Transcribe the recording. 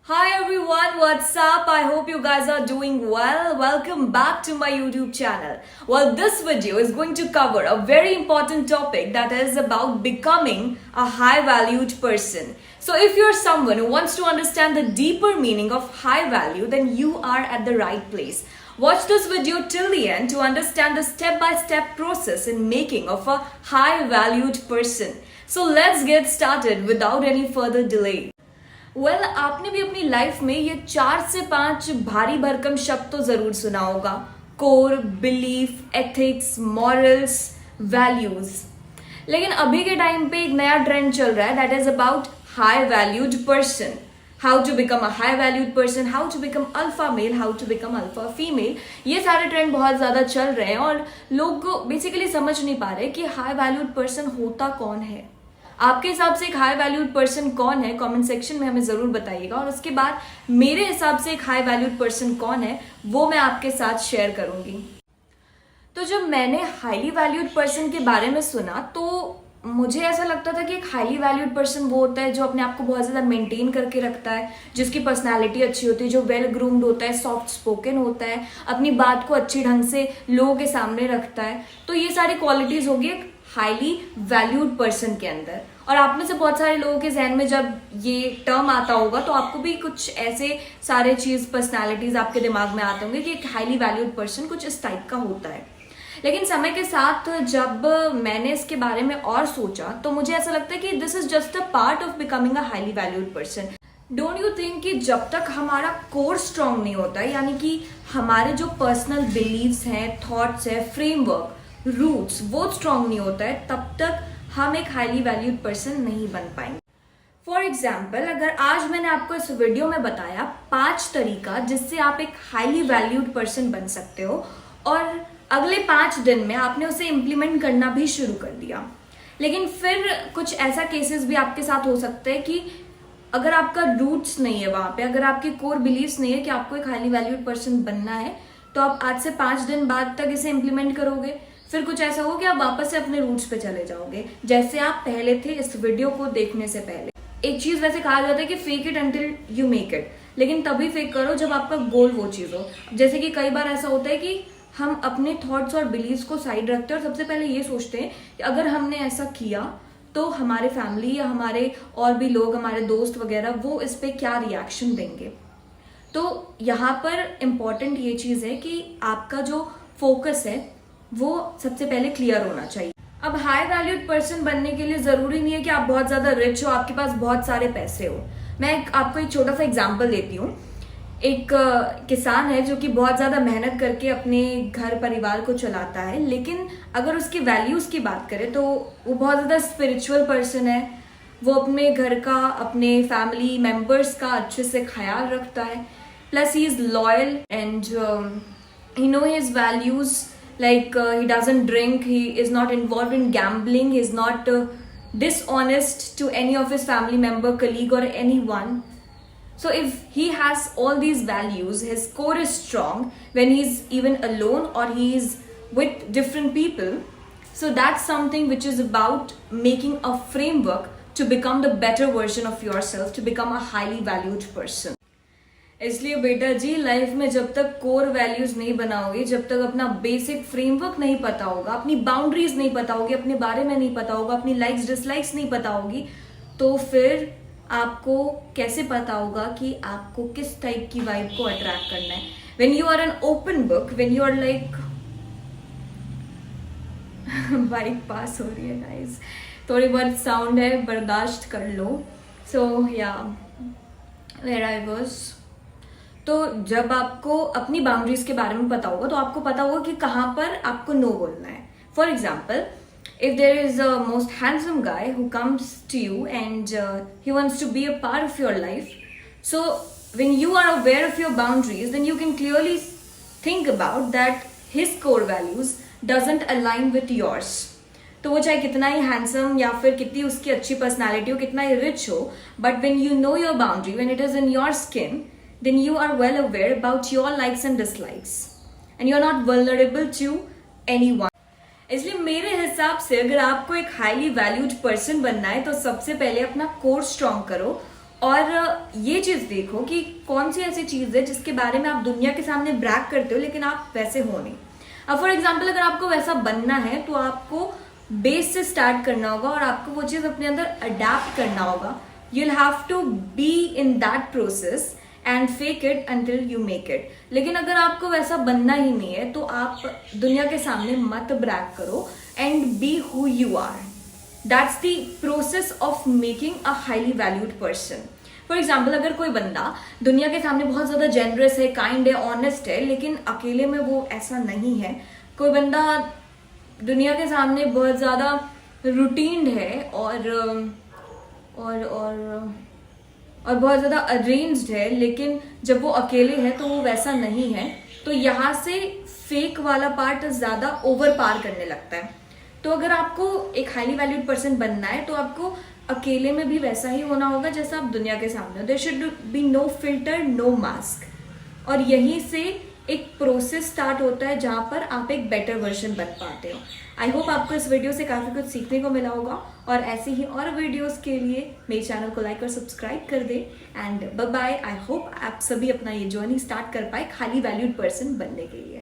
Hi everyone, what's up? I hope you guys are doing well. Welcome back to my YouTube channel. Well, this video is going to cover a very important topic that is about becoming a high valued person. So if you're someone who wants to understand the deeper meaning of high value, then you are at the right place. Watch this video till the end to understand the step-by-step process in making of a high valued person. So let's get started without any further delay. आपने भी अपनी life में ये 4 से 5 भारी भरकम शब्द तो जरूर सुना होगा। Core, belief, ethics, morals, values. लेकिन अभी के टाइम पे एक नया ट्रेंड चल रहा है that is about high valued person. How to become a high valued person, how to become alpha male, how to become alpha female. ये सारे ट्रेंड बहुत ज्यादा चल रहे हैं और लोग बेसिकली समझ नहीं पा रहे कि हाई वैल्यूड पर्सन होता कौन है। आपके हिसाब से एक हाई वैल्यूड पर्सन कौन है, कमेंट सेक्शन में हमें जरूर बताइएगा। और उसके बाद मेरे हिसाब से एक हाई वैल्यूड पर्सन कौन है वो मैं आपके साथ शेयर करूंगी। तो जब मैंने हाईली वैल्यूड पर्सन के बारे में सुना तो मुझे ऐसा लगता था कि एक हाईली वैल्यूड पर्सन वो होता है जो अपने आप को बहुत ज़्यादा मेंटेन करके रखता है, जिसकी पर्सनालिटी अच्छी होती है, जो वेल ग्रूम्ड होता है, सॉफ्ट स्पोकन होता है, अपनी बात को अच्छी ढंग से लोगों के सामने रखता है। तो ये सारी क्वालिटीज होगी एक हाईली वैल्यूड पर्सन के अंदर। और आप में से बहुत सारे लोगों के जहन में जब ये टर्म आता होगा तो आपको भी कुछ ऐसे सारे चीज पर्सनालिटीज आपके दिमाग में आते होंगे कि एक हाईली वैल्यूड पर्सन कुछ इस टाइप का होता है। लेकिन समय के साथ जब मैंने इसके बारे में और सोचा तो मुझे ऐसा लगता है कि this is just a part of becoming a highly valued person. Don't you think कि जब तक हमारा कोर स्ट्रांग नहीं होता है, यानी कि हमारे जो पर्सनल बिलीव्स हैं, थॉट्स है, फ्रेमवर्क, रूट्स वो स्ट्रांग नहीं होता है, तब तक हम एक हाईली वैल्यूड पर्सन नहीं बन पाएंगे। फॉर एग्जाम्पल, अगर आज मैंने आपको इस वीडियो में बताया 5 तरीका जिससे आप एक हाईली वैल्यूड पर्सन बन सकते हो और अगले 5 दिन में आपने उसे इम्प्लीमेंट करना भी शुरू कर दिया, लेकिन फिर कुछ ऐसा केसेस भी आपके साथ हो सकता है कि अगर आपका रूट्स नहीं है वहां पे, अगर आपके कोर बिलीव्स नहीं है कि आपको एक हाईली वैल्यूड पर्सन बनना है, तो आप आज से 5 दिन बाद तक इसे इम्प्लीमेंट करोगे, फिर कुछ ऐसा हो कि आप वापस से अपने रूट्स पे चले जाओगे जैसे आप पहले थे इस वीडियो को देखने से पहले। एक चीज वैसे कहा जाता है कि fake it until you make it, लेकिन तभी फेक करो जब आपका गोल वो चीज हो। जैसे कि कई बार ऐसा होता है कि हम अपने थॉट्स और बिलीव्स को साइड रखते हैं और सबसे पहले ये सोचते हैं कि अगर हमने ऐसा किया तो हमारे फैमिली या हमारे और भी लोग, हमारे दोस्त वगैरह, वो इस पे क्या रिएक्शन देंगे। तो यहाँ पर इम्पॉर्टेंट ये चीज है कि आपका जो फोकस है वो सबसे पहले क्लियर होना चाहिए। अब हाई वैल्यूड पर्सन बनने के लिए जरूरी नहीं है कि आप बहुत ज्यादा रिच हो, आपके पास बहुत सारे पैसे हो। मैं आपको एक छोटा सा एग्जांपल देती हूँ। एक किसान है जो कि बहुत ज्यादा मेहनत करके अपने घर परिवार को चलाता है, लेकिन अगर उसकी वैल्यूज की बात करें तो वो बहुत ज्यादा स्पिरिचुअल पर्सन है। वो अपने घर का, अपने फैमिली मेंबर्स का अच्छे से ख्याल रखता है, plus he is loyal and he know his values. Like he doesn't drink, he is not involved in gambling, he is not dishonest to any of his family member, colleague or anyone. So if he has all these values, his core is strong when he's even alone or he is with different people. So that's something which is about making a framework to become the better version of yourself, to become a highly valued person. इसलिए बेटा जी, life में जब तक core values नहीं बनाओगे, जब तक अपना बेसिक फ्रेमवर्क नहीं पता होगा, अपनी बाउंड्रीज नहीं पता होगी, अपने बारे में नहीं पता होगा, अपनी लाइक्स डिसलाइक्स नहीं पता होगी, तो फिर आपको कैसे पता होगा कि आपको किस टाइप की वाइब को अट्रैक्ट करना है। When you are an open book, when you are like bike pass हो रही है गाइस, थोड़ी बहुत साउंड है, बर्दाश्त कर लो। सो या वेयर आई वाज। तो जब आपको अपनी बाउंड्रीज के बारे में पता होगा तो आपको पता होगा कि कहाँ पर आपको नो बोलना है। For example, if there is a most handsome guy who comes to you and he wants to be a part of your life, so when you are aware of your boundaries, then you can clearly think about that his core values doesn't align with yours. तो वो चाहे कितना ही handsome या फिर कितनी उसकी अच्छी personality हो, कितना ही रिच हो, but when you know your boundary, when it is in your skin, then you are well aware about your likes and dislikes and you are not vulnerable to anyone. इसलिए मेरे हिसाब से अगर आपको एक हाईली वैल्यूड पर्सन बनना है तो सबसे पहले अपना कोर स्ट्रॉन्ग करो और ये चीज़ देखो कि कौन सी ऐसी चीज़ है जिसके बारे में आप दुनिया के सामने ब्रैग करते हो लेकिन आप वैसे हो नहीं। अब फॉर एग्जाम्पल अगर आपको वैसा बनना है तो आपको बेस से स्टार्ट करना होगा और आपको वो चीज़ अपने अंदर अडेप्ट करना होगा। You will have to be in that process and fake it until you make it. लेकिन अगर आपको वैसा बनना ही नहीं है तो आप दुनिया के सामने मत ब्रैग करो and be who you are. That's the process of making a highly valued person. For example अगर कोई बंदा दुनिया के सामने बहुत ज़्यादा जेनरस है, काइंड है, ऑनेस्ट है, लेकिन अकेले में वो ऐसा नहीं है। कोई बंदा दुनिया के सामने बहुत ज़्यादा रूटीन्ड है और बहुत ज़्यादा अरेंज्ड है, लेकिन जब वो अकेले है तो वो वैसा नहीं है। तो यहाँ से फेक वाला पार्ट ज़्यादा ओवर पार करने लगता है। तो अगर आपको एक हाईली वैल्यूड पर्सन बनना है तो आपको अकेले में भी वैसा ही होना होगा जैसा आप दुनिया के सामने हो। There should be no filter, no mask. और यहीं से एक प्रोसेस स्टार्ट होता है जहाँ पर आप एक बेटर वर्जन बन पाते हो। आई होप आपको इस वीडियो से काफ़ी कुछ सीखने को मिला होगा और ऐसे ही और वीडियोस के लिए मेरे चैनल को लाइक और सब्सक्राइब कर दे। And bye bye. I hope आप सभी अपना ये जर्नी स्टार्ट कर पाए हाईली वैल्यूड पर्सन बनने के लिए।